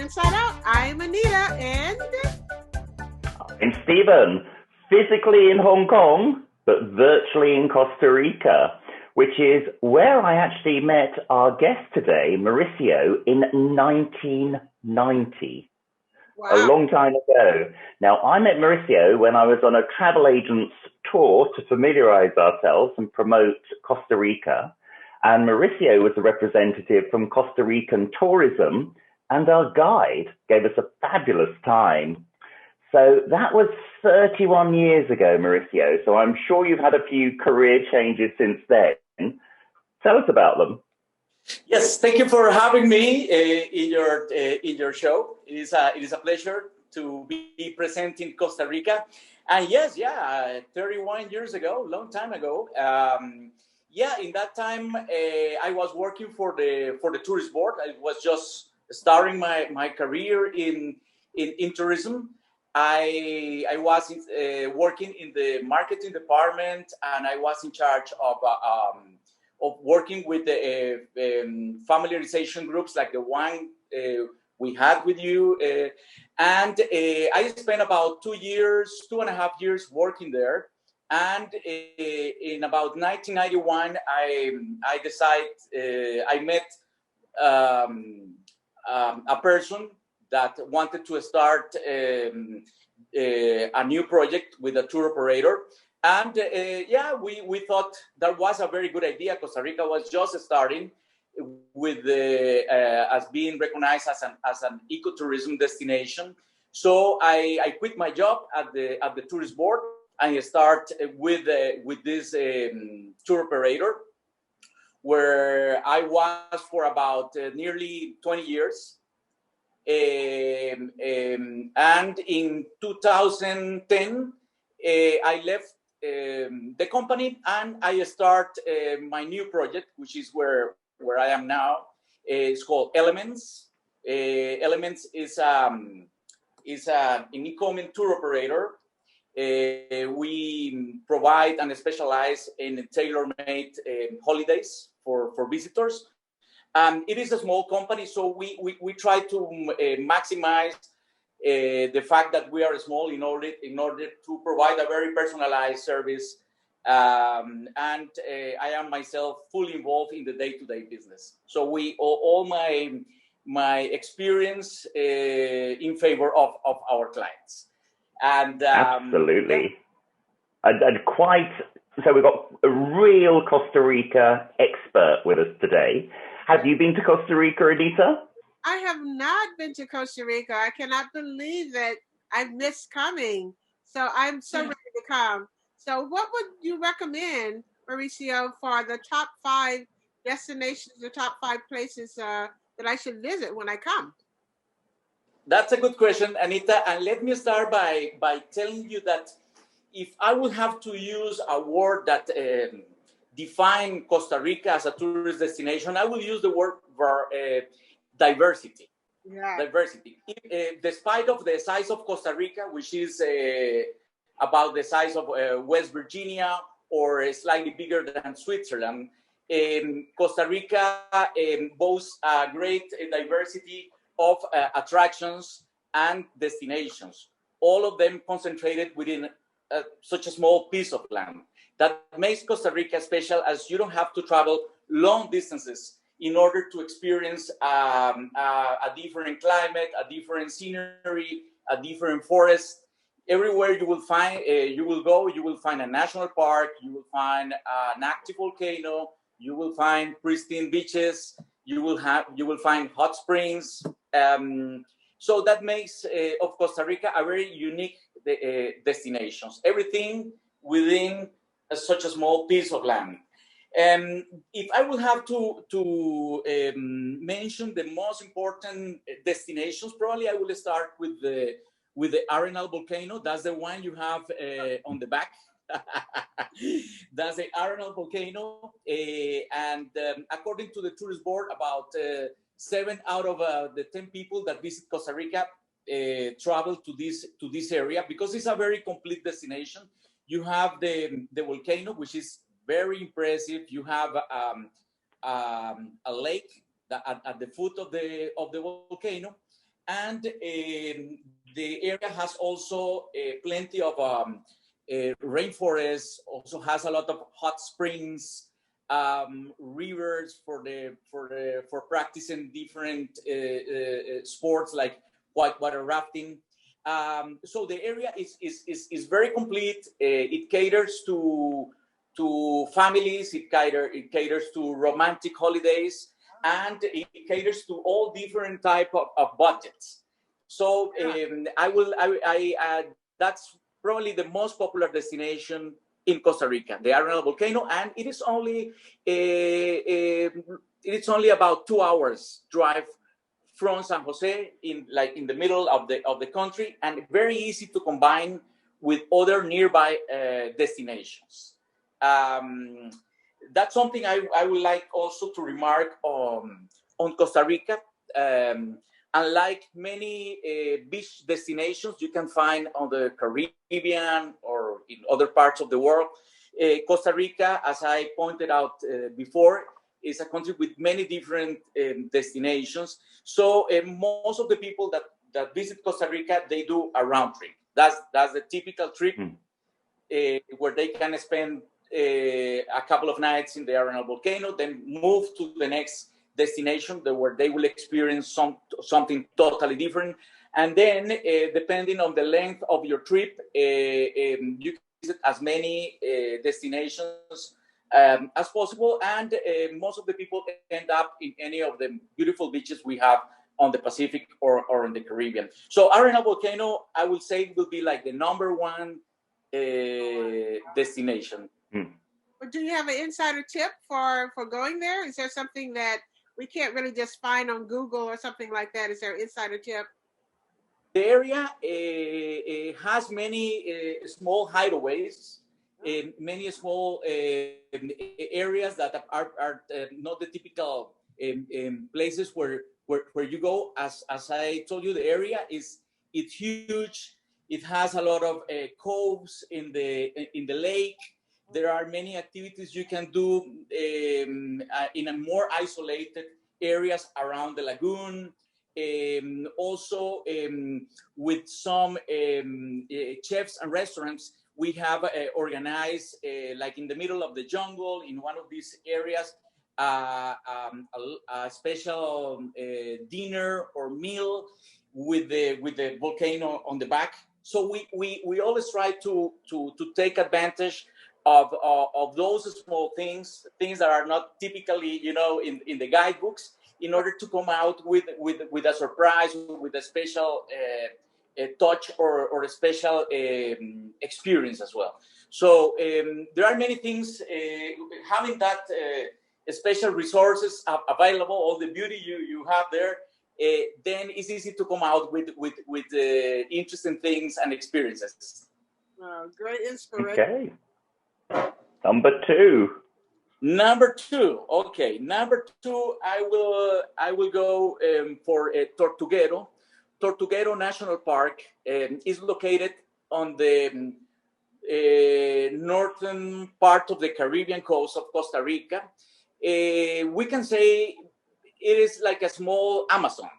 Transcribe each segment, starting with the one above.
Inside Out. I'm Annita, and I'm Stephen, physically in Hong Kong, but virtually in Costa Rica, which is where I actually met our guest today, Mauricio, in 1990. wow. A long time ago. Now, I met Mauricio when I was on a travel agent's tour to familiarize ourselves and promote Costa Rica. And Mauricio was a representative from Costa Rican tourism, and our guide gave us a fabulous time. So that was 31 years ago, Mauricio. So I'm sure you've had a few career changes since then. Tell us about them. Yes, thank you for having me in your show. It is a pleasure to be present in Costa Rica. And yes, 31 years ago, long time ago. In that time, I was working for the tourist board. I was just starting my career in tourism. I was working in the marketing department, and I was in charge of working with the familiarization groups like the one we had with you. And I spent about 2.5 years working there. And in about 1991, I decided, I met a person that wanted to start a new project with a tour operator. And we thought that was a very good idea. Costa Rica was just starting with as being recognized as an ecotourism destination. So I quit my job at the tourist board and I start with this tour operator, where I was for about nearly 20 years. And in 2010, I left the company and I start my new project, which is where I am now. It's called Elements. Elements is an e-commerce tour operator. We provide and specialize in tailor-made holidays for visitors. It is a small company, so we try to maximize the fact that we are small in order to provide a very personalized service. And I am myself fully involved in the day-to-day business. So all my experience in favor of our clients. And absolutely. So we've got a real Costa Rica expert with us today. Have you been to Costa Rica, Annita? I have not been to Costa Rica. I cannot believe that I've missed coming. So I'm so ready to come. So what would you recommend, Mauricio, for the top 5 destinations, the top 5 places that I should visit when I come? That's a good question, Annita. And let me start by telling you that if I would have to use a word that define Costa Rica as a tourist destination, I will use the word diversity. Yeah. Diversity. Despite of the size of Costa Rica, which is about the size of West Virginia or slightly bigger than Switzerland, Costa Rica boasts a great diversity of attractions and destinations, all of them concentrated within such a small piece of land. That makes Costa Rica special, as you don't have to travel long distances in order to experience a different climate, a different scenery, a different forest. Everywhere you will find, you will find a national park, you will find an active volcano, you will find pristine beaches, you will find hot springs. So that makes of Costa Rica a very unique destination. Everything within such a small piece of land. If I would have to mention the most important destinations, probably I will start with the Arnold Volcano. That's the one you have on the back. That's the Arnold Volcano. And according to the tourist board, about 7 out of the 10 people that visit Costa Rica travel to this area, because it's a very complete destination. You have the volcano, which is very impressive. You have a lake at the foot of the volcano, And the area has also plenty of rainforest, also has a lot of hot springs, rivers for practicing different sports like whitewater rafting. So the area is very complete. It caters to families. It caters to romantic holidays, and it caters to all different type of budgets. So that's probably the most popular destination in Costa Rica, the Arnold Volcano, and it's only about 2 hours drive from San Jose, in the middle of the country, and very easy to combine with other nearby destinations. That's something I would like also to remark on Costa Rica. Unlike many beach destinations you can find on the Caribbean or in other parts of the world, Costa Rica, as I pointed out before, is a country with many different destinations. So most of the people that visit Costa Rica, they do a round trip. That's the typical trip where they can spend a couple of nights in the Arnold Volcano, then move to the next destination where they will experience something totally different. And then, depending on the length of your trip, you can visit as many destinations as possible. And most of the people end up in any of the beautiful beaches we have on the Pacific or in the Caribbean. So Arnold Volcano, I would say, will be like the number one destination. But do you have an insider tip for going there? Is there something that we can't really just find on Google or something like that? Is there an insider tip? The area has many small hideaways, many small areas that are not the typical places where you go. As I told you, the area it's huge. It has a lot of coves in the lake. There are many activities you can do in a more isolated areas around the lagoon. Also, with some chefs and restaurants, we have organized, like in the middle of the jungle, in one of these areas, a special dinner or meal with the volcano on the back. So we always try to take advantage of those small things that are not typically, in the guidebooks, in order to come out with a surprise, with a special touch or a special experience as well. So there are many things, having that special resources available, all the beauty you have there, then it's easy to come out with interesting things and experiences. Great inspiration. Okay. Number two. Okay. Number two, I will go for Tortuguero. Tortuguero National Park is located on the northern part of the Caribbean coast of Costa Rica. We can say it is like a small Amazon.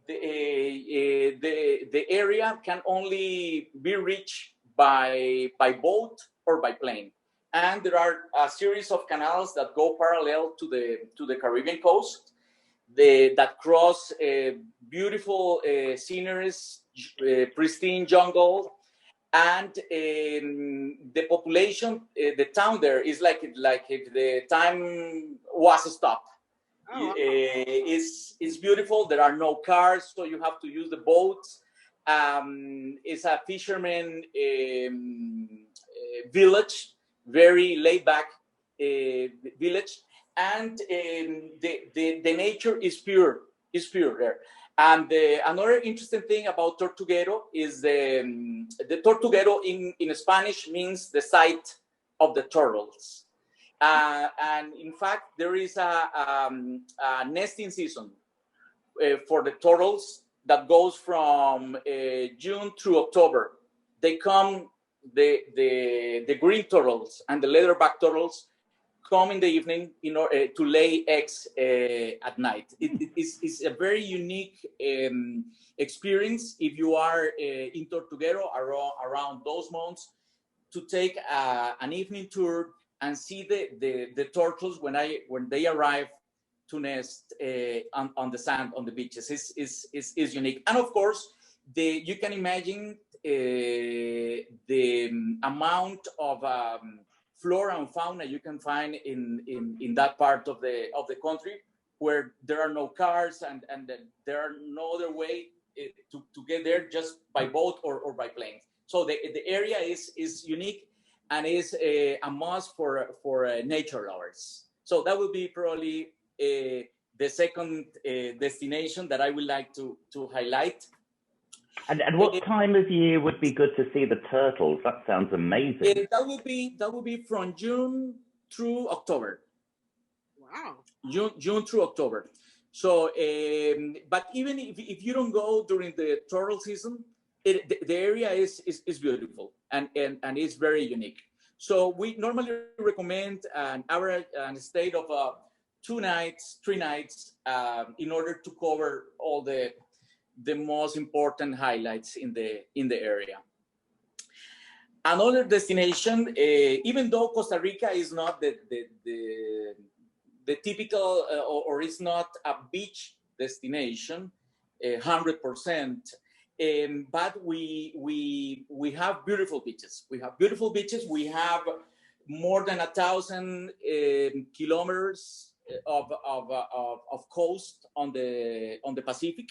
The area can only be reached by boat or by plane. And there are a series of canals that go parallel to the Caribbean coast that cross beautiful sceneries, pristine jungle, and the population, the town there is like if the time was stopped. Oh, wow. It's beautiful. There are no cars, so you have to use the boats. It's a fisherman village, very laid back village, and the nature is pure there. And another interesting thing about Tortuguero is the Tortuguero in Spanish means the site of the turtles. And in fact, there is a nesting season for the turtles that goes from June through October. They come, the green turtles and the leatherback turtles come in the evening in order to lay eggs at night. It's a very unique experience if you are in Tortuguero around those months, to take an evening tour and see the turtles when they arrive to nest on the sand, on the beaches. Is unique. And of course, you can imagine the amount of flora and fauna you can find in that part of the country, where there are no cars and there are no other way to get there, just by boat or by plane. So the area is unique and is a must for nature lovers. So that would be probably the second destination that I would like to highlight. And what time of year would be good to see the turtles? That sounds amazing. That would be from June through October. Wow. June through October. So, but even if you don't go during the turtle season, the area is beautiful and it's very unique. So we normally recommend an average stay of 2 nights, 3 nights in order to cover all the most important highlights in the area. Another destination, even though Costa Rica is not the typical or is not a beach destination, 100%, but we have beautiful beaches. We have beautiful beaches. We have more than 1,000 kilometers of coast on the Pacific,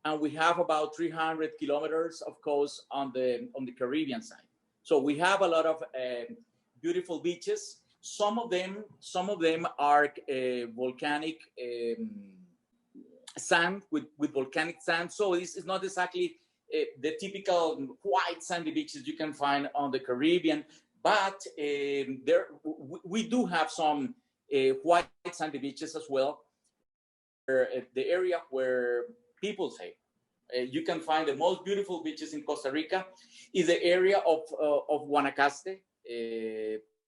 and we have about 300 kilometers of coast on the Caribbean side. So we have a lot of beautiful beaches. Some of them are volcanic sand with volcanic sand. So it's not exactly the typical white sandy beaches you can find on the Caribbean, but we do have some white sandy beaches as well. The area where people say you can find the most beautiful beaches in Costa Rica is the area of Guanacaste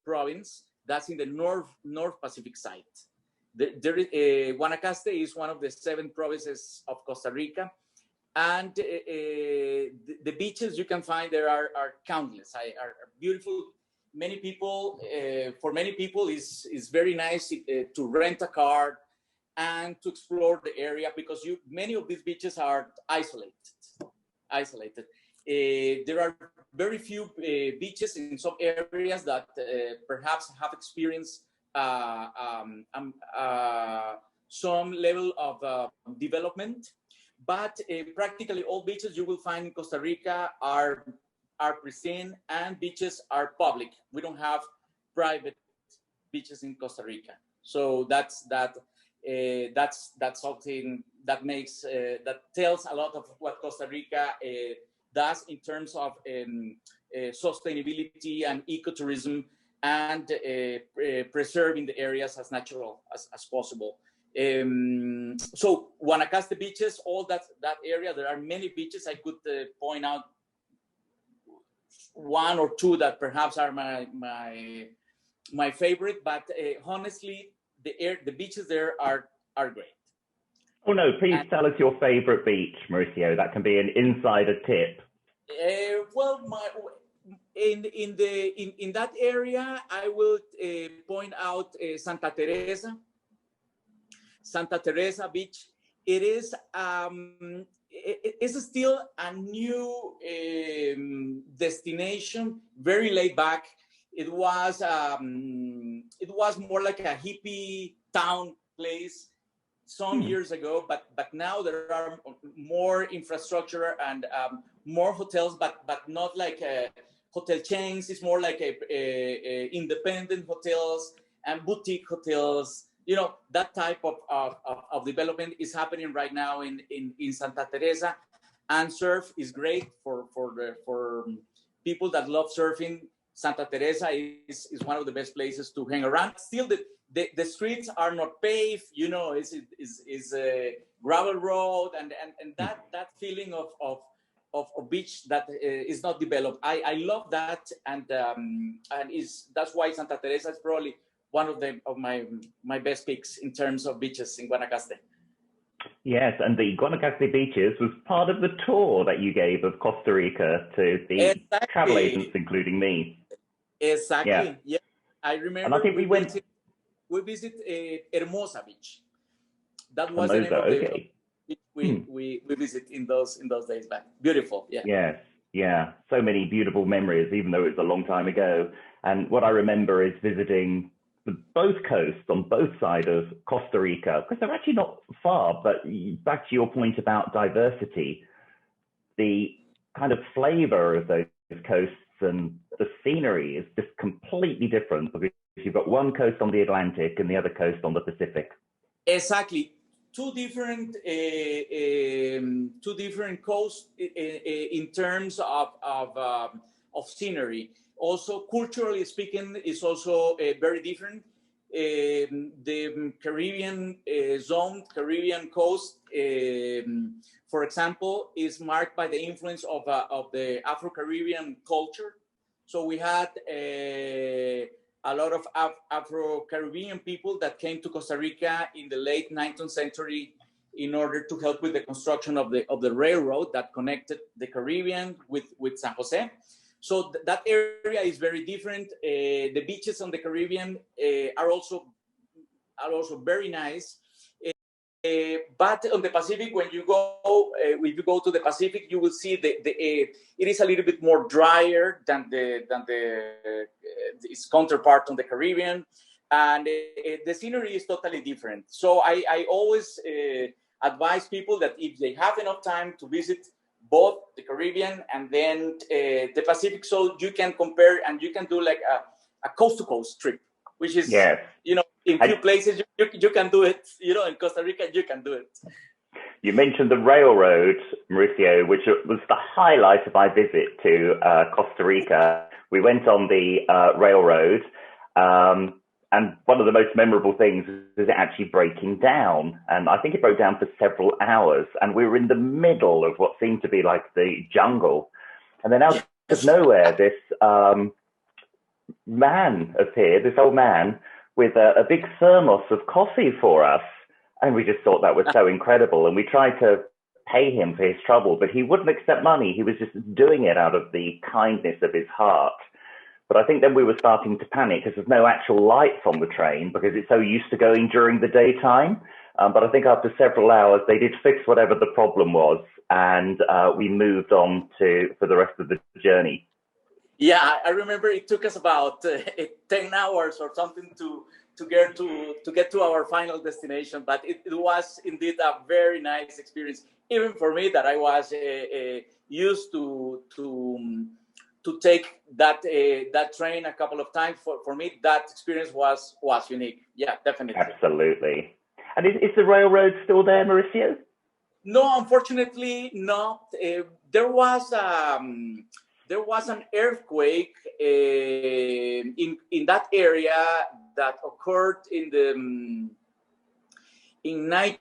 province. That's in the North Pacific side. Guanacaste is one of the 7 provinces of Costa Rica, and the beaches you can find there are countless, are beautiful. For many people, is very nice to rent a car and to explore the area, because many of these beaches are isolated. There are very few beaches in some areas that perhaps have experienced some level of development, but practically all beaches you will find in Costa Rica are pristine, and beaches are public. We don't have private beaches in Costa Rica, so that's something that makes that tells a lot of what Costa Rica does in terms of sustainability and ecotourism, and preserving the areas as natural as possible. So Guanacaste beaches, all that area, there are many beaches. I could point out 1 or 2 that perhaps are my favorite, but honestly, the beaches there are great. Oh no, please tell us your favorite beach, Mauricio. That can be an insider tip. Well, in that area, I will point out Santa Teresa Beach. It is it's still a new destination, very laid back. It was more like a hippie town place some years ago, but now there are more infrastructure and more hotels, but not like hotel chains. It's more like a independent hotels and boutique hotels. You know, that type of development is happening right now in Santa Teresa, and surf is great for people that love surfing. Santa Teresa is one of the best places to hang around. Still, the streets are not paved. You know, it's a gravel road, and that feeling of beach that is not developed. I love that, and that's why Santa Teresa is probably one of my best picks in terms of beaches in Guanacaste. Yes, and the Guanacaste beaches was part of the tour that you gave of Costa Rica to the travel agents, including me. Exactly. Yeah. I remember. And I think we visit Hermosa Beach. That was Hermosa, the name of the okay. beach we visit in those days back. Beautiful. Yeah. Yes. Yeah. So many beautiful memories, even though it was a long time ago. And what I remember is visiting both coasts on both sides of Costa Rica, because they're actually not far, but back to your point about diversity, the kind of flavor of those coasts and the scenery is just completely different, because you've got one coast on the Atlantic and the other coast on the Pacific. Exactly. Two different coasts in terms of scenery. Also, culturally speaking, is also very different. The Caribbean zone, Caribbean coast, for example, is marked by the influence of the Afro-Caribbean culture. So we had a lot of Afro-Caribbean people that came to Costa Rica in the late 19th century in order to help with the construction of the railroad that connected the Caribbean with San Jose. So that area is very different. The beaches on the Caribbean are also very nice. But on the Pacific, when you go to the Pacific, you will see it is a little bit more drier than its counterpart on the Caribbean, and the scenery is totally different. So I always advise people that if they have enough time to visit both the Caribbean and then the Pacific, so you can compare and you can do like a coast-to-coast trip, which is, in few places you can do it. In Costa Rica, you can do it. You mentioned the railroad, Mauricio, which was the highlight of my visit to Costa Rica. We went on the railroad, and one of the most memorable things is it actually breaking down. And I think it broke down for several hours. And we were in the middle of what seemed to be like the jungle. And then out of nowhere, this man appeared, this old man, with a big thermos of coffee for us. And we just thought that was so incredible. And we tried to pay him for his trouble, but he wouldn't accept money. He was just doing it out of the kindness of his heart. But I think then we were starting to panic because there's no actual lights on the train because it's so used to going during the daytime. But I think after several hours, they did fix whatever the problem was. And we moved on for the rest of the journey. Yeah, I remember it took us about 10 hours or something to get to our final destination. But it was indeed a very nice experience, even for me that I was used to take that train a couple of times. For me, that experience was unique. Yeah, definitely. Absolutely. And is the railroad still there, Mauricio? No, unfortunately not. There was an earthquake in that area that occurred in the early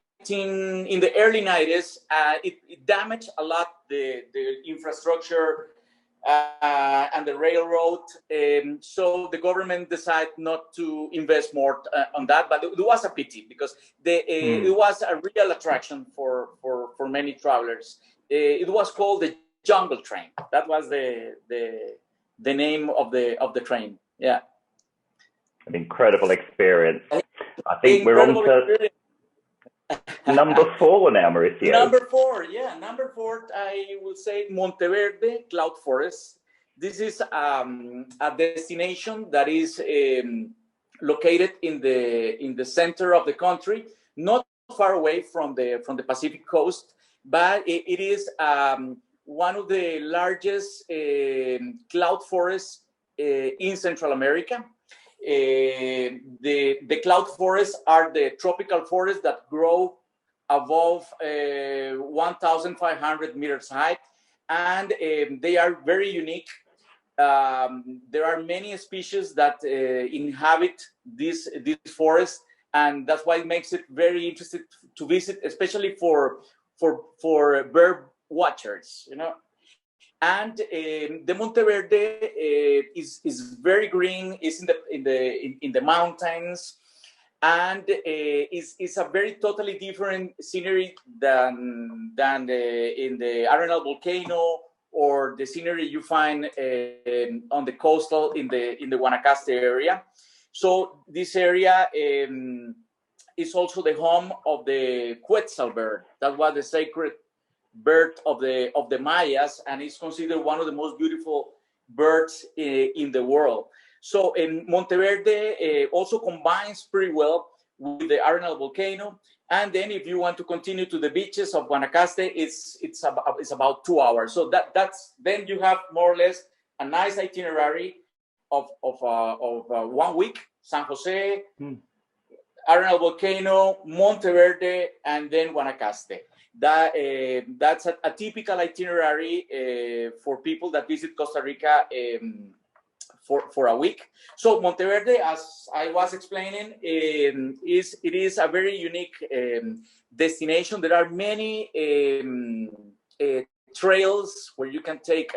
90s. It damaged a lot the infrastructure and the railroad. So the government decided not to invest more on that. But it was a pity because it was a real attraction for many travelers. It was called the Jungle Train. That was the name of the train. Yeah. An incredible experience. I think we're on to number 4 now, Mauricio. Number 4, I will say Monteverde Cloud Forest. This is a destination that is located in the center of the country, not far away from the Pacific coast, but it is one of the largest cloud forests in Central America. The cloud forests are the tropical forests that grow above 1,500 meters high, and they are very unique. There are many species that inhabit this forest, and that's why it makes it very interesting to visit, especially for bird watchers. And the Monteverde is very green. Is in the mountains, and is a very totally different scenery than in the Arnold Volcano or the scenery you find on the coastal in the Guanacaste area. So this area is also the home of the Quetzal bird. That was the sacred bird of the Mayas, and is considered one of the most beautiful birds in the world. So in Monteverde also combines pretty well with the Arnold Volcano. And then if you want to continue to the beaches of Guanacaste, it's about 2 hours. So that's then you have more or less a nice itinerary of 1 week: San Jose, Arnold Volcano, Monteverde, and then Guanacaste. That's a typical itinerary for people that visit Costa Rica for a week. So Monteverde, as I was explaining, it is a very unique destination. There are many trails where you can take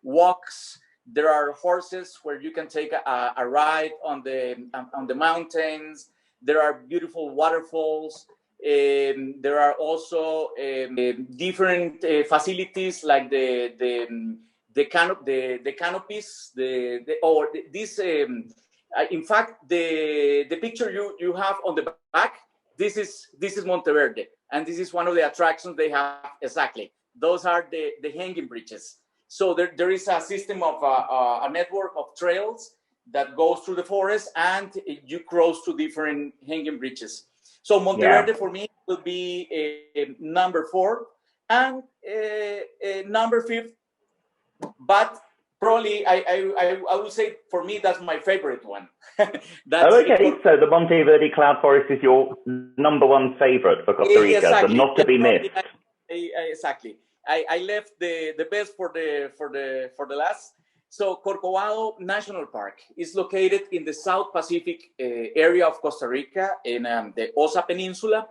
walks. There are horses where you can take a ride on the mountains. There are beautiful waterfalls. There are also different facilities like the canopies. In fact, the picture you have on the back, this is Monteverde, and this is one of the attractions they have. Exactly, those are the hanging bridges. So there is a system of a network of trails that goes through the forest, and you cross to different hanging bridges. So Monteverde for me will be number 4, and number 5. But probably I would say for me that's my favorite one. Okay, so the Monteverde Cloud Forest is your number 1 favorite for Costa Rica, exactly. So not to be missed. Exactly. I left the best for the last. So Corcovado National Park is located in the South Pacific area of Costa Rica in the Osa Peninsula,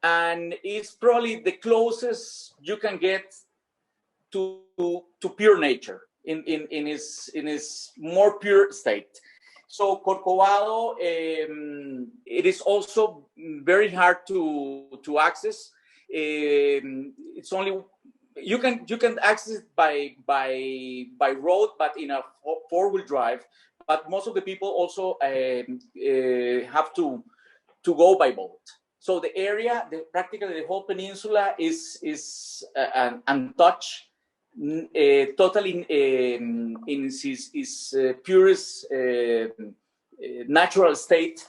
and it's probably the closest you can get to pure nature in its more pure state. So Corcovado, it is also very hard to access. It's only you can access it by road, but in a 4-wheel drive. But most of the people also have to go by boat. So the area, practically the whole peninsula is untouched, totally in its purest natural state.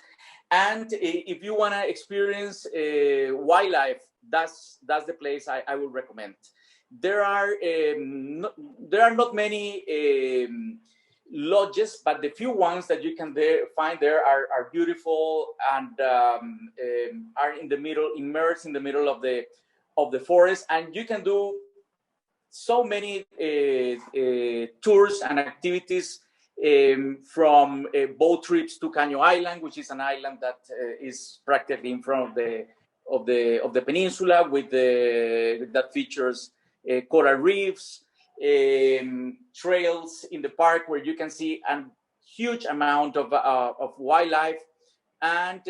And if you want to experience wildlife, that's the place I would recommend. There are not many lodges, but the few ones that you can find there are beautiful and are immersed in the middle of the forest, and you can do so many tours and activities, from boat trips to Caño Island, which is an island that is practically in front of the peninsula, that features coral reefs, trails in the park where you can see a huge amount of wildlife, and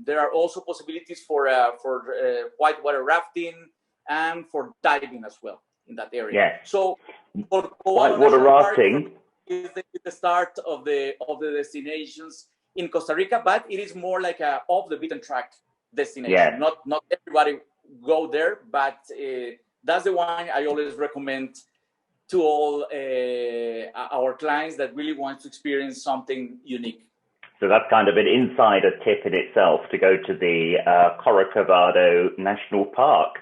there are also possibilities for whitewater rafting and for diving as well in that area. Yes. So whitewater rafting is the start of the destinations in Costa Rica, but it is more like a off the beaten track destination. Yes. Not everybody go there, but that's the one I always recommend to all our clients that really want to experience something unique. So that's kind of an insider tip in itself, to go to the Corcovado National Park.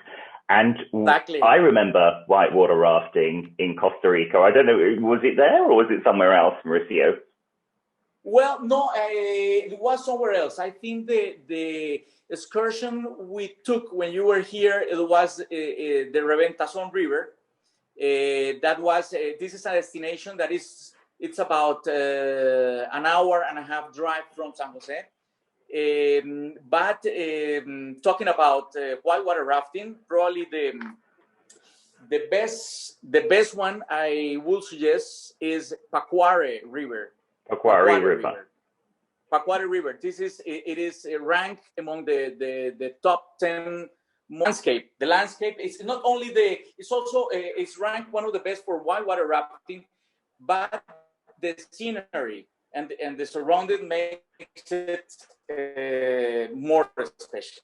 And exactly. I remember whitewater rafting in Costa Rica. I don't know, was it there or was it somewhere else, Mauricio? Well, no, it was somewhere else. I think the excursion we took when you were here, it was the Reventazón River. This is a destination that it's about an hour and a half drive from San Jose. But talking about whitewater rafting, probably the best one I will suggest is Pacuare River. Pacuare River. Pacuare River. It is ranked among the top 10 landscape. The landscape is not only it's also it's ranked one of the best for whitewater rafting, but the scenery and the surrounding makes it more special.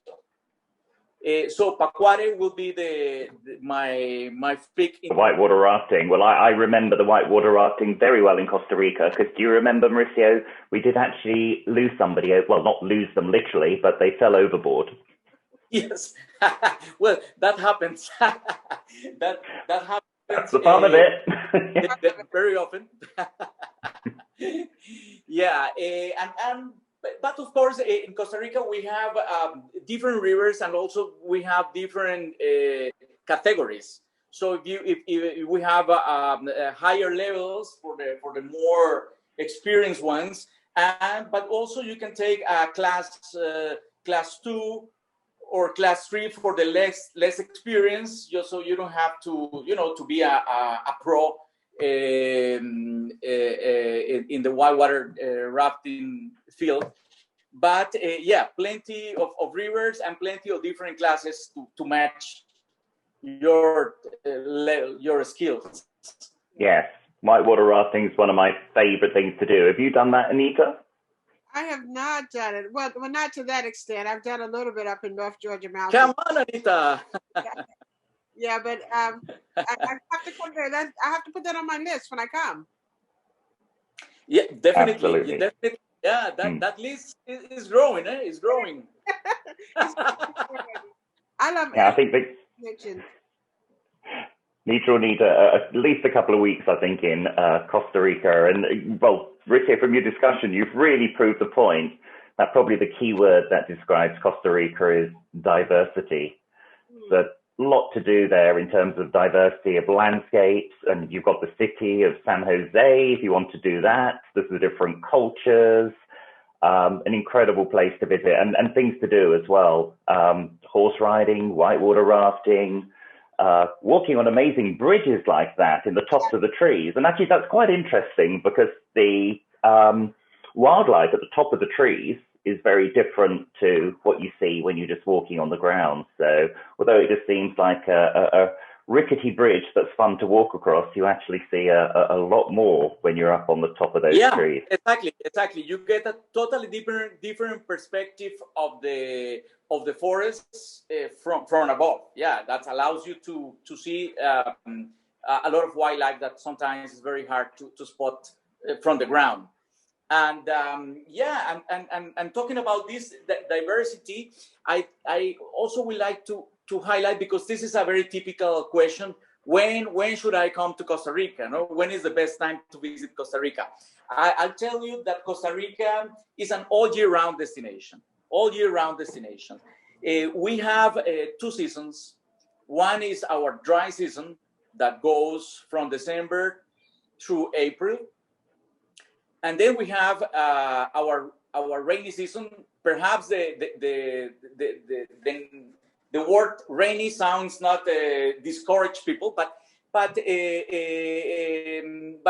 So Pacuare will be my pick. The whitewater rafting. Well, I remember the whitewater rafting very well in Costa Rica, because do you remember, Mauricio, we did actually lose somebody, well, not lose them literally, but they fell overboard. Yes. Well, that happens. that happens. That's the fun of it. Very often. Yeah, but of course, in Costa Rica, we have different rivers, and also we have different categories. So if we have higher levels for the more experienced ones, but also you can take a class 2 or class 3 for the less experience, just so you don't have to to be a pro in the whitewater rafting field. But yeah, plenty of rivers and plenty of different classes to match your skills. Yes, whitewater rafting is one of my favorite things to do. Have you done that, Annita? I have not done it. Well, not to that extent. I've done a little bit up in North Georgia Mountains. Come on, Annita. Yeah, but I have to come there. I have to put that on my list when I come. Yeah, definitely. Absolutely. Definitely. Yeah, that list is growing. It's growing. I love. Yeah, I think Nitra need at least a couple of weeks, I think, in Costa Rica. And well, Mauricio, from your discussion, you've really proved the point that probably the key word that describes Costa Rica is diversity. There's a lot to do there in terms of diversity of landscapes, and you've got the city of San Jose if you want to do that. There's the different cultures, an incredible place to visit, and things to do as well. Horse riding, whitewater rafting, walking on amazing bridges like that in the tops of the trees. And actually that's quite interesting, because the wildlife at the top of the trees is very different to what you see when you're just walking on the ground. So although it just seems like a rickety bridge that's fun to walk across, you actually see a lot more when you're up on the top of those trees. Exactly. You get a totally different perspective of the forests from above. Yeah, that allows you to see a lot of wildlife that sometimes is very hard to spot from the ground. And and talking about this diversity, I also would like to highlight, because this is a very typical question: when should I come to Costa Rica? No? When is the best time to visit Costa Rica? I'll tell you that Costa Rica is an all year round destination. We have 2 seasons. One is our dry season that goes from December through April. And then we have our rainy season. Perhaps the word rainy sounds not discourage people, but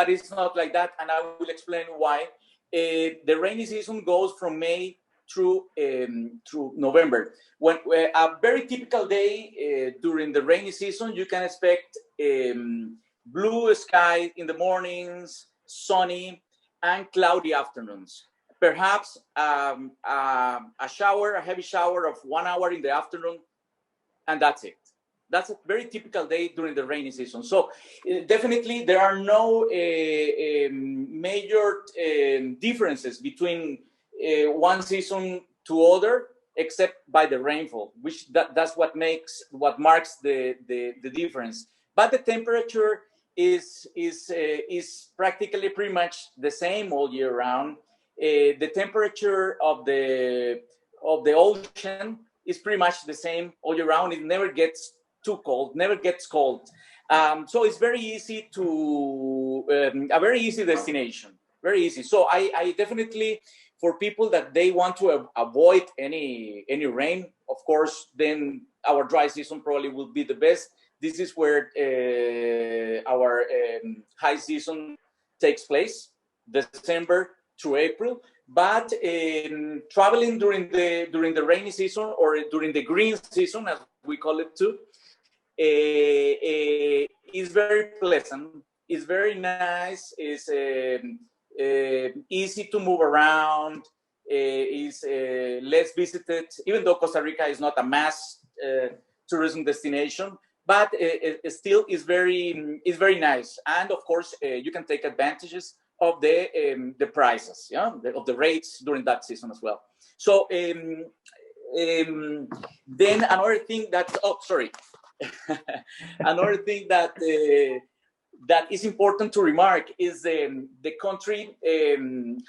it's not like that, and I will explain why. The rainy season goes from May through November. When a very typical day during the rainy season, you can expect blue sky in the mornings, sunny, and cloudy afternoons. Perhaps a heavy shower of 1 hour in the afternoon, and that's it. That's a very typical day during the rainy season. So definitely there are no major differences between one season to other, except by the rainfall, which that's what marks the difference. But the temperature is practically pretty much the same all year round. The temperature of the ocean is pretty much the same all year round. It never gets too cold, so it's very easy a very easy destination, very easy. So I definitely, for people that they want to avoid any rain, of course, then our dry season probably will be the best. This is where our high season takes place, December to April. But traveling during the rainy season, or during the green season, as we call it too, is very pleasant. It's very nice. It's easy to move around. Is less visited, even though Costa Rica is not a mass tourism destination, but it still is very nice. And of course, you can take advantages of the prices, of the rates during that season as well. So then another thing that another thing that that is important to remark is the country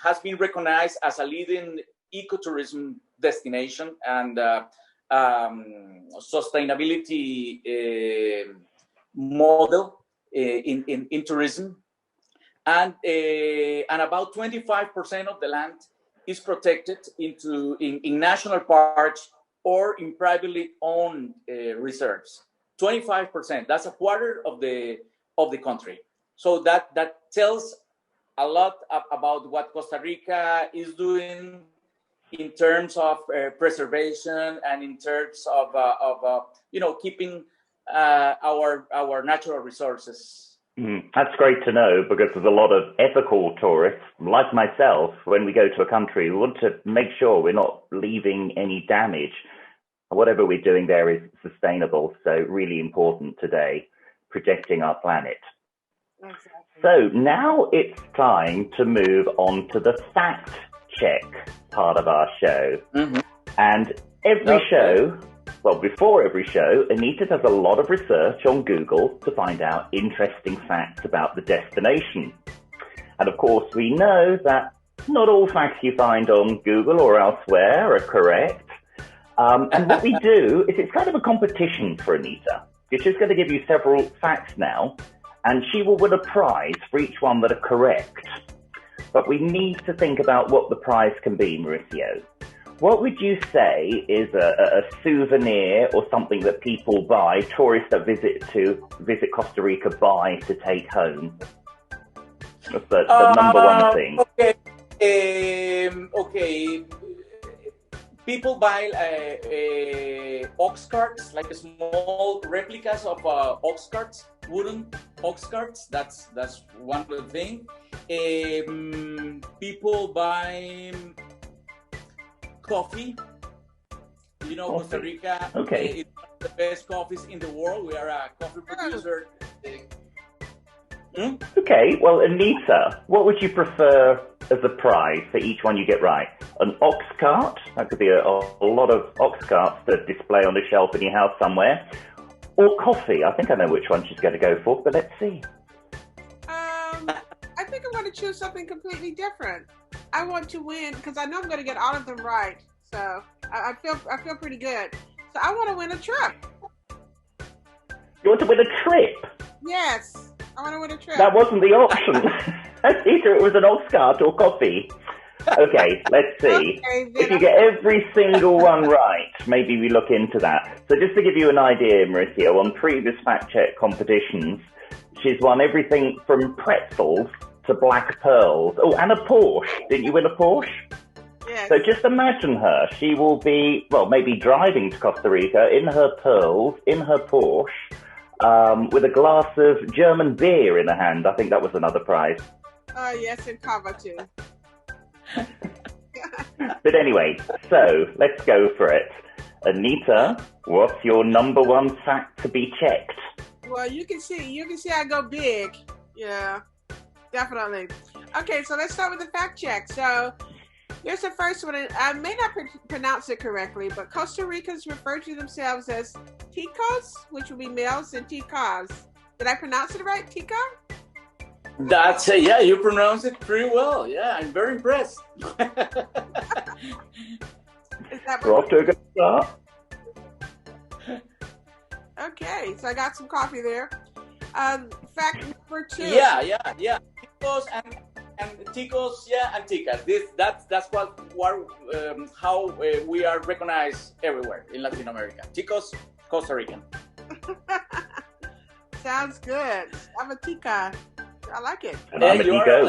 has been recognized as a leading ecotourism destination and sustainability model in tourism. And about 25% of the land is protected in national parks or in privately owned reserves. 25%. That's a quarter of the country. So that tells a lot about what Costa Rica is doing in terms of preservation and in terms of keeping our natural resources. That's great to know, because there's a lot of ethical tourists, like myself. When we go to a country, we want to make sure we're not leaving any damage. Whatever we're doing there is sustainable. So really important today, protecting our planet. Exactly. So now it's time to move on to the fact check part of our show. Mm-hmm. And before every show, Annita does a lot of research on Google to find out interesting facts about the destination. And of course, we know that not all facts you find on Google or elsewhere are correct. And what we do is it's kind of a competition for Annita. She's going to give you several facts now, and she will win a prize for each one that are correct. But we need to think about what the prize can be, Mauricio. What would you say is a souvenir or something that people buy, tourists that visit Costa Rica buy to take home? That's the number one thing. Okay. People buy ox carts, like small replicas of ox carts, wooden ox carts. That's one thing. People buy coffee. Costa Rica is one of the best coffees in the world. We are a coffee producer. Okay, well, Annita, what would you prefer as a prize for each one you get right? An ox cart? That could be a lot of ox carts to display on the shelf in your house somewhere. Or coffee? I think I know which one she's going to go for, but let's see. I think I'm going to choose something completely different. I want to win because I know I'm going to get all of them right. So I feel pretty good. So I want to win a trip. You want to win a trip? Yes, I want to win a trip. That wasn't the option. Either it was an ox cart or coffee. Okay, let's see. Okay, if you get every single one right, maybe we look into that. So just to give you an idea, Mauricio, on previous fact check competitions, she's won everything from pretzels to black pearls. Oh, and a Porsche. Didn't you win a Porsche? Yes. So just imagine her. She will be, maybe driving to Costa Rica in her pearls, in her Porsche, with a glass of German beer in her hand. I think that was another prize. Oh, yes, and cover too. But anyway, so let's go for it. Annita, what's your number one fact to be checked? Well, you can see I go big. Yeah, definitely. Okay, so let's start with the fact check. So here's the first one. I may not pronounce it correctly, but Costa Ricans refer to themselves as ticos, which would be males, and ticas. Did I pronounce it right, tica? That's yeah, you pronounce it pretty well. Yeah, I'm very impressed. We're off to a good start. Okay, so I got some coffee there. Fact number 2. Yeah. Ticos and ticos, and ticas. That's how we are recognized everywhere in Latin America. Ticos, Costa Rican. Sounds good. I'm a tica. I like it. And I'm a Tico.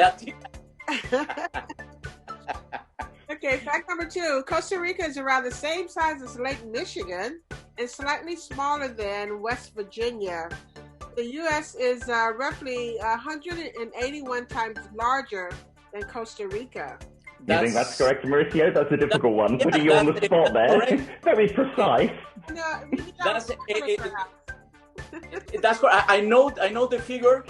Okay, fact number 2. Costa Rica is around the same size as Lake Michigan and slightly smaller than West Virginia. The U.S. is roughly 181 times larger than Costa Rica. You think that's correct, Mauricio? That's a difficult one. Putting you on the spot there. Very precise. No, that's correct. I know the figure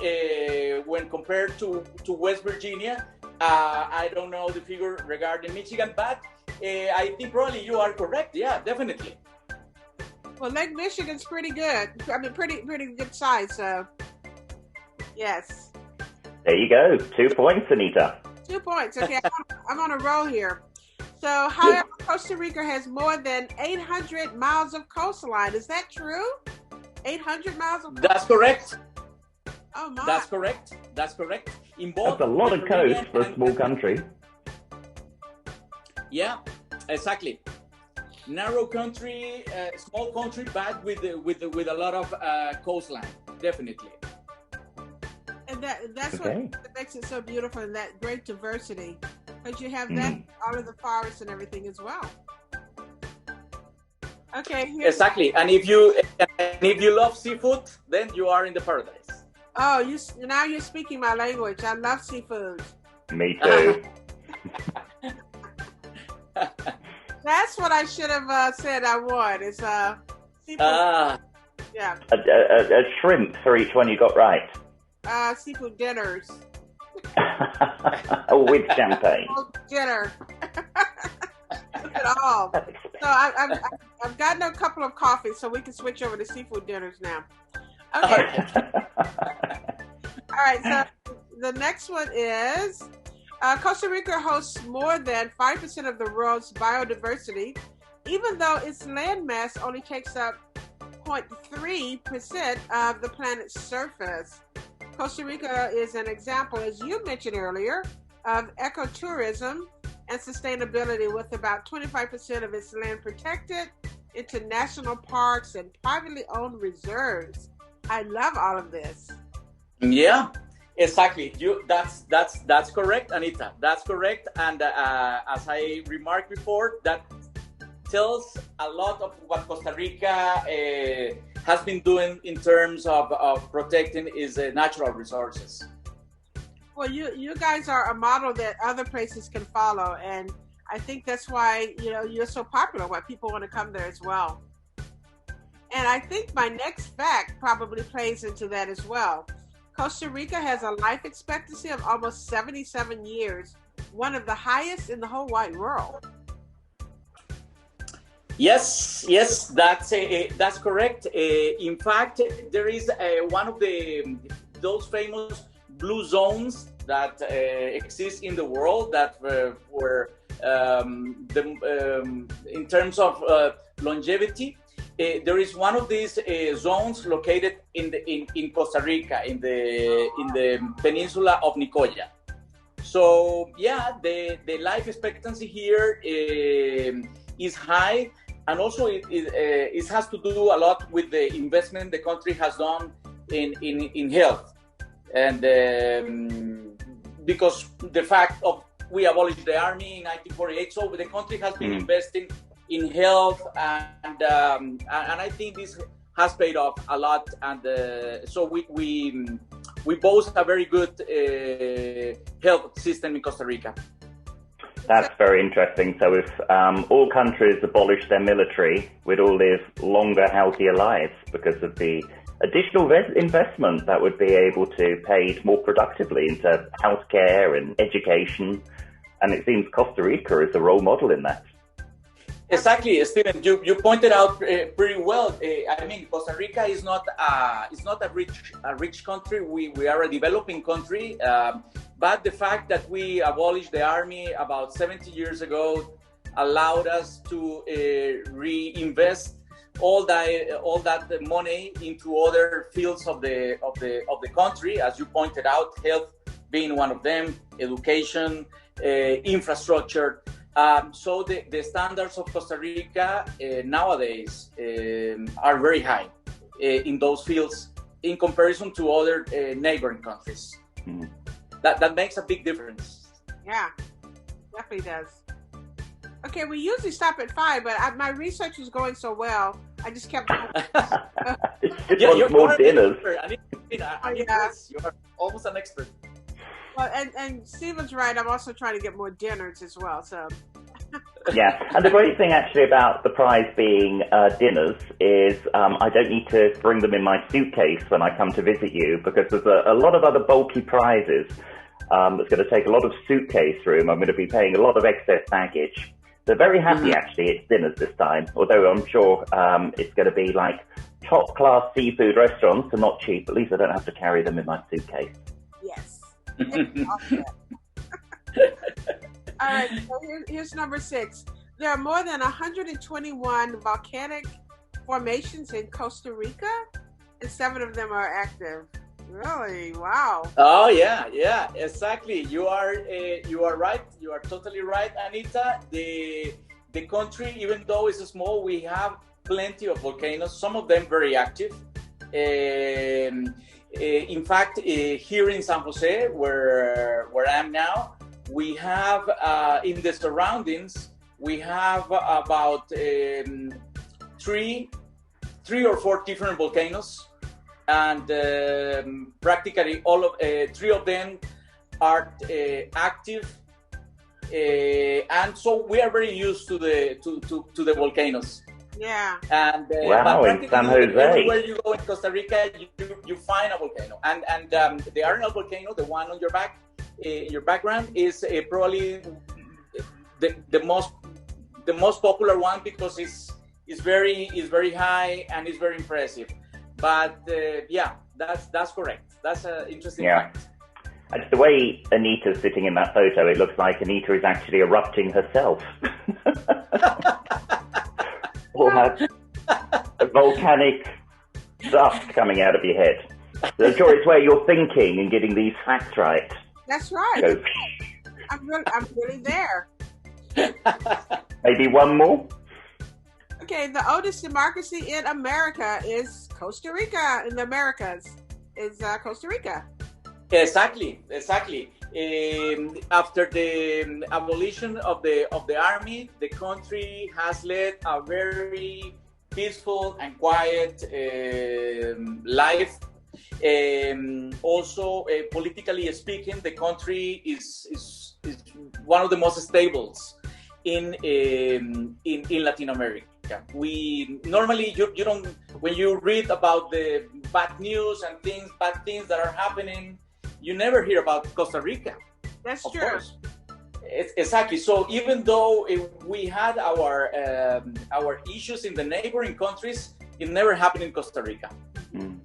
when compared to West Virginia. I don't know the figure regarding Michigan, but I think probably you are correct. Yeah, definitely. Well, Lake Michigan's pretty good. I mean, pretty good size. So, yes. There you go. 2 points, Annita. 2 points. Okay, I'm on a roll here. So, however, Costa Rica has more than 800 miles of coastline. Is that true? 800 miles of coastline? That's correct. Oh, my. That's correct. In both. That's a lot of coast for a small country. Yeah, exactly. Narrow country, small country, but with a lot of coastline, definitely. And that's okay. What makes it so beautiful, and that great diversity, because you have that all of the forests and everything as well. Okay. Exactly, and if you love seafood, then you are in the paradise. Oh, now you're speaking my language. I love seafood. Me too. That's what I should have said. I want is seafood. Yeah. A shrimp for each one you got right. Seafood dinners. With champagne. Dinner. Look at all. So I've gotten a couple of coffees, so we can switch over to seafood dinners now. Okay. All right. So the next one is Costa Rica hosts more than 5% of the world's biodiversity, even though its landmass only takes up 0.3% of the planet's surface. Costa Rica is an example, as you mentioned earlier, of ecotourism and sustainability, with about 25% of its land protected into national parks and privately owned reserves. I love all of this. Yeah, exactly. That's correct, Annita. That's correct. And as I remarked before, that tells a lot of what Costa Rica has been doing in terms of protecting its natural resources. Well, you guys are a model that other places can follow, and I think that's why you're so popular. Why people want to come there as well. And I think my next fact probably plays into that as well. Costa Rica has a life expectancy of almost 77 years, one of the highest in the whole wide world. Yes, that's correct. In fact, there is one of those famous blue zones that exist in the world that were in terms of longevity. There is one of these zones located in Costa Rica, in the peninsula of Nicoya. So yeah, the life expectancy here is high, and also it has to do a lot with the investment the country has done in health, and because the fact of we abolished the army in 1948, so the country has been investing in health, and I think this has paid off a lot, and so we boast a very good health system in Costa Rica. That's very interesting. So if all countries abolished their military, we'd all live longer, healthier lives because of the additional investment that would be able to paid more productively into healthcare and education. And it seems Costa Rica is a role model in that. Exactly, Stephen. You pointed out pretty well. I mean, Costa Rica is not a rich country. We are a developing country, but the fact that we abolished the army about 70 years ago allowed us to reinvest all that money into other fields of the country, as you pointed out, health being one of them, education, infrastructure. So the standards of Costa Rica nowadays are very high in those fields, in comparison to other neighboring countries. Mm. That makes a big difference. Yeah, definitely does. Okay, we usually stop at 5, but my research was going so well, I just kept going. Just more dinners. You are almost an expert. Well, and Stephen's right. I'm also trying to get more dinners as well. So. Yeah, and the great thing actually about the prize being dinners is I don't need to bring them in my suitcase when I come to visit you, because there's a lot of other bulky prizes that's going to take a lot of suitcase room. I'm going to be paying a lot of excess baggage. They're very happy actually it's dinners this time, although I'm sure it's going to be like top class seafood restaurants and not cheap. At least I don't have to carry them in my suitcase. Yes. All right, so here's number 6. There are more than 121 volcanic formations in Costa Rica, and 7 of them are active. Really? Wow. Oh yeah, exactly. You are right. You are totally right, Annita. The country, even though it's small, we have plenty of volcanoes. Some of them very active. In fact, here in San Jose, where I am now, we have in the surroundings, we have about 3 or 4 different volcanoes, and practically all of 3 of them are active, and so we are very used to the volcanoes. Yeah. And wow, in San Jose, everywhere you go in Costa Rica, you find a volcano, and the Arnold Volcano, the one on your back. Your background is probably the most popular one, because it's very high and it's very impressive. But yeah, that's correct. That's an interesting fact. And the way Anita's sitting in that photo, it looks like Annita is actually erupting herself. All that volcanic dust coming out of your head. So I'm sure it's where you're thinking and getting these facts right. That's right. I'm really there. Maybe one more? Okay, the oldest democracy in America is Costa Rica. In the Americas is Costa Rica. Exactly. After the abolition of the army, the country has led a very peaceful and quiet life. Also, politically speaking, the country is one of the most stable in Latin America. We normally you don't, when you read about the bad news and bad things that are happening, you never hear about Costa Rica. That's of true. Course. Exactly. So even though we had our issues in the neighboring countries, it never happened in Costa Rica. Mm.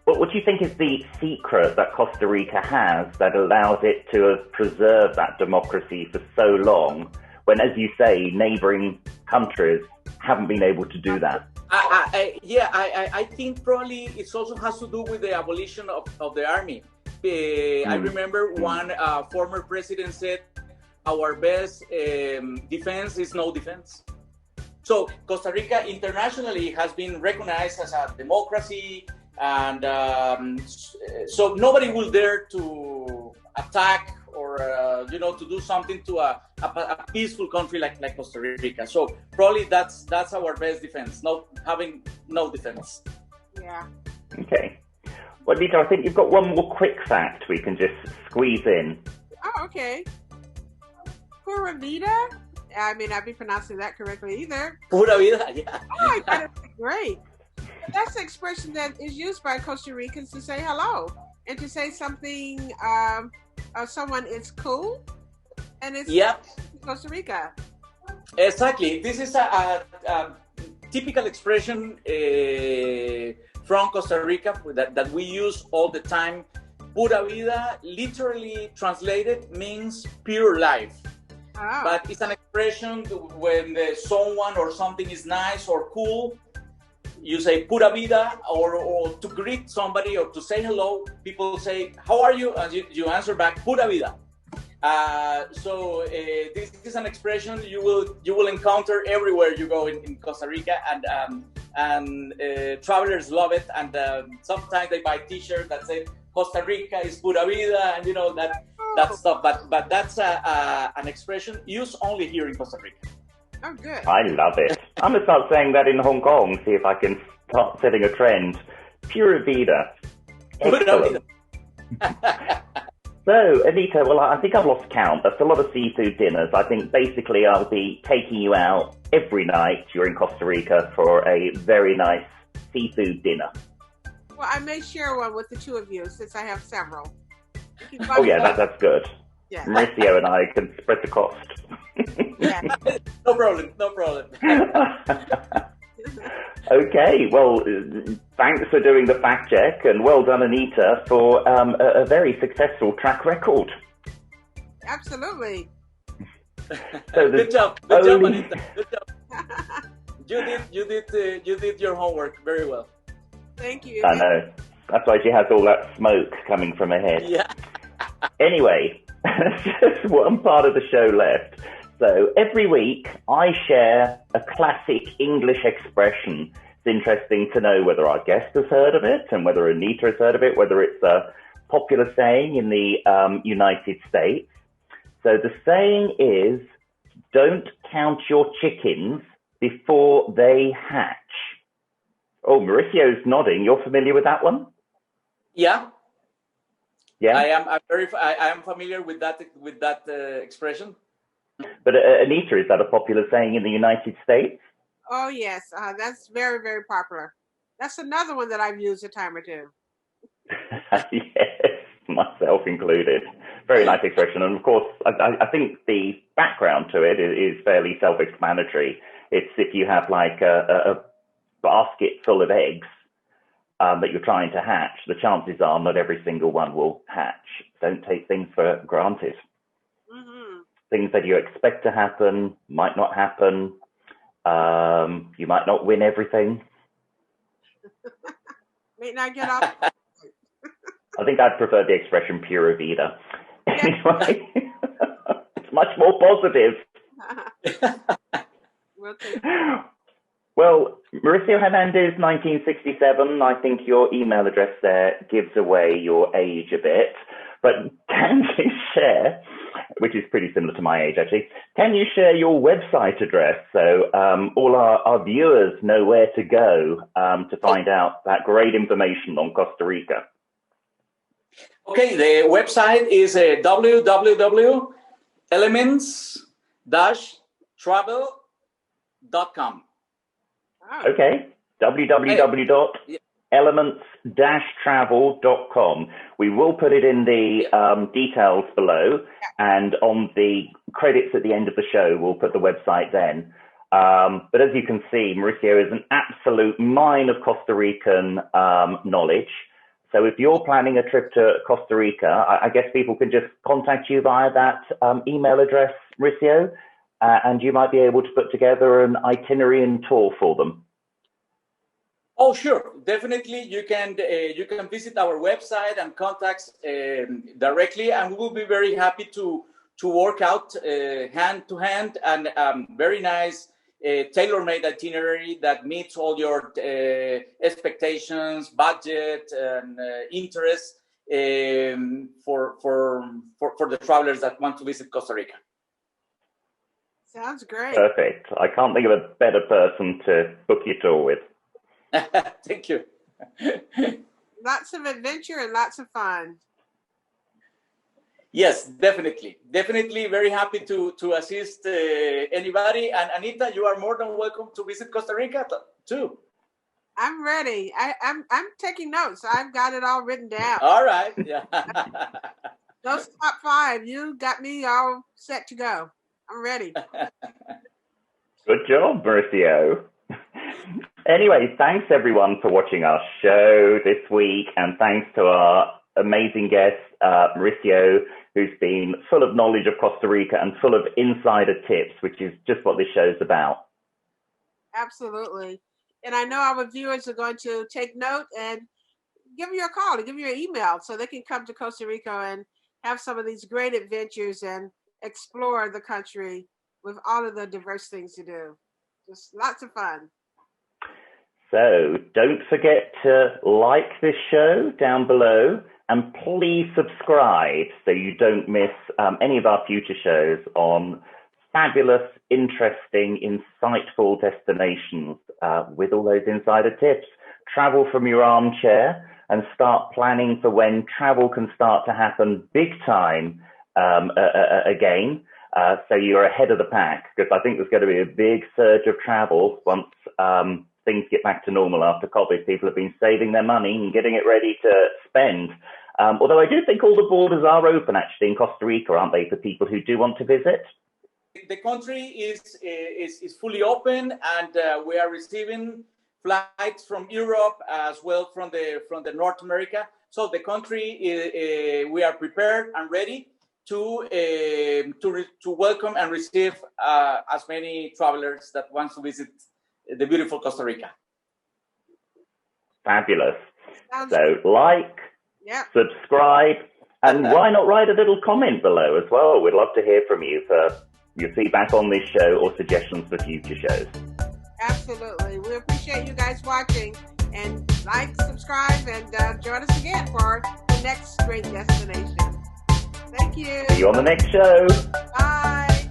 What do you think is the secret that Costa Rica has that allows it to have preserved that democracy for so long, when, as you say, neighboring countries haven't been able to do that? I think probably it also has to do with the abolition of the army. I remember one former president said, our best defense is no defense. So Costa Rica internationally has been recognized as a democracy, and so nobody will dare to attack or to do something to a peaceful country like Costa Rica. So probably that's our best defense, having no defense. Yeah. Okay. Well, Anita, I think you've got one more quick fact we can just squeeze in. Oh, okay. Pura Vida? I may not be pronouncing that correctly either. Pura Vida, yeah. Oh, I thought it was great. But that's the expression that is used by Costa Ricans to say hello and to say something, someone is cool, and it's Costa Rica. Exactly. This is a typical expression from Costa Rica that we use all the time. Pura Vida, literally translated, means pure life. Oh. But it's an expression when someone or something is nice or cool. You say Pura Vida, or to greet somebody or to say hello, people say, how are you? And you answer back, Pura Vida. So this is an expression you will encounter everywhere you go in Costa Rica, and travelers love it. And sometimes they buy T-shirts that say Costa Rica is Pura Vida, and that stuff. But that's an expression used only here in Costa Rica. Oh, good. I love it. I'm going to start saying that in Hong Kong, see if I can start setting a trend. Pura Vida. Excellent. So, Annita, well, I think I've lost count. That's a lot of seafood dinners. I think basically I'll be taking you out every night during Costa Rica for a very nice seafood dinner. Well, I may share one with the two of you since I have several. Oh, yeah, that's good. Yeah. Mauricio and I can spread the cost. Yeah. No problem. Okay, well, thanks for doing the fact check, and well done, Annita, for a very successful track record. Absolutely. So Good job, Annita. Good job. You did your homework very well. Thank you. I know. That's why she has all that smoke coming from her head. Yeah. Anyway, just one part of the show left. So every week I share a classic English expression. It's interesting to know whether our guest has heard of it and whether Annita has heard of it, whether it's a popular saying in the United States. So the saying is, don't count your chickens before they hatch. Oh, Mauricio's nodding. You're familiar with that one? Yeah. Yeah. I am familiar with that expression. But Annita, is that a popular saying in the United States? Oh, yes. That's very, very popular. That's another one that I've used a time or two. Yes, myself included. Very nice expression. And of course, I think the background to it is fairly self-explanatory. It's if you have like a basket full of eggs that you're trying to hatch, the chances are not every single one will hatch. Don't take things for granted. Mm-hmm. Things that you expect to happen might not happen. You might not win everything. May not get off. I think I'd prefer the expression Pura Vida. Anyway, it's much more positive. Well, Mauricio Hernandez, 1967. I think your email address there gives away your age a bit. But can you share, which is pretty similar to my age actually, can you share your website address so all our viewers know where to go to find out that great information on Costa Rica? Okay, the website is www.elements-travel.com. Okay, www.elements-travel.com. We will put it in the details below, and on the credits at the end of the show, we'll put the website then. But as you can see, Mauricio is an absolute mine of Costa Rican knowledge. So if you're planning a trip to Costa Rica, I guess people can just contact you via that email address, Mauricio, and you might be able to put together an itinerary and tour for them. Oh, sure. Definitely. You can visit our website and contact directly, and we will be very happy to work out hand to hand and very nice tailor-made itinerary that meets all your expectations, budget, and interest for the travelers that want to visit Costa Rica. Sounds great. Perfect. I can't think of a better person to book your tour with. Thank you. Lots of adventure and lots of fun. Yes, definitely. Definitely very happy to assist anybody. And Annita, you are more than welcome to visit Costa Rica too. I'm ready. I'm taking notes. I've got it all written down. All right. Yeah. Those top 5, you got me all set to go. I'm ready. Good job, Mauricio. Anyway, thanks everyone for watching our show this week, and thanks to our amazing guest, Mauricio, who's been full of knowledge of Costa Rica and full of insider tips, which is just what this show's about. Absolutely. And I know our viewers are going to take note and give you a call, or give you an email so they can come to Costa Rica and have some of these great adventures and explore the country with all of the diverse things to do. Just lots of fun. So don't forget to like this show down below, and please subscribe so you don't miss any of our future shows on fabulous, interesting, insightful destinations with all those insider tips. Travel from your armchair and start planning for when travel can start to happen big time again. So you're ahead of the pack, because I think there's going to be a big surge of travel once things get back to normal after COVID. People have been saving their money and getting it ready to spend. Although I do think all the borders are open actually in Costa Rica, aren't they, for people who do want to visit? The country is fully open, and we are receiving flights from Europe as well from the North America. So the country we are prepared and ready to welcome and receive as many travelers that want to visit the beautiful Costa Rica. Fabulous. So like, yeah, subscribe, and why not write a little comment below as well? We'd love to hear from you for your feedback on this show or suggestions for future shows. Absolutely. We appreciate you guys watching, and like, subscribe, and join us again for the next great destination. Thank you. See you on the next show. Bye.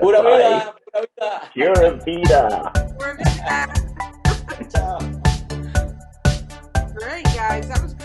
Pura Vida. Pura Vida. Pura Vida. Great, guys. That was good.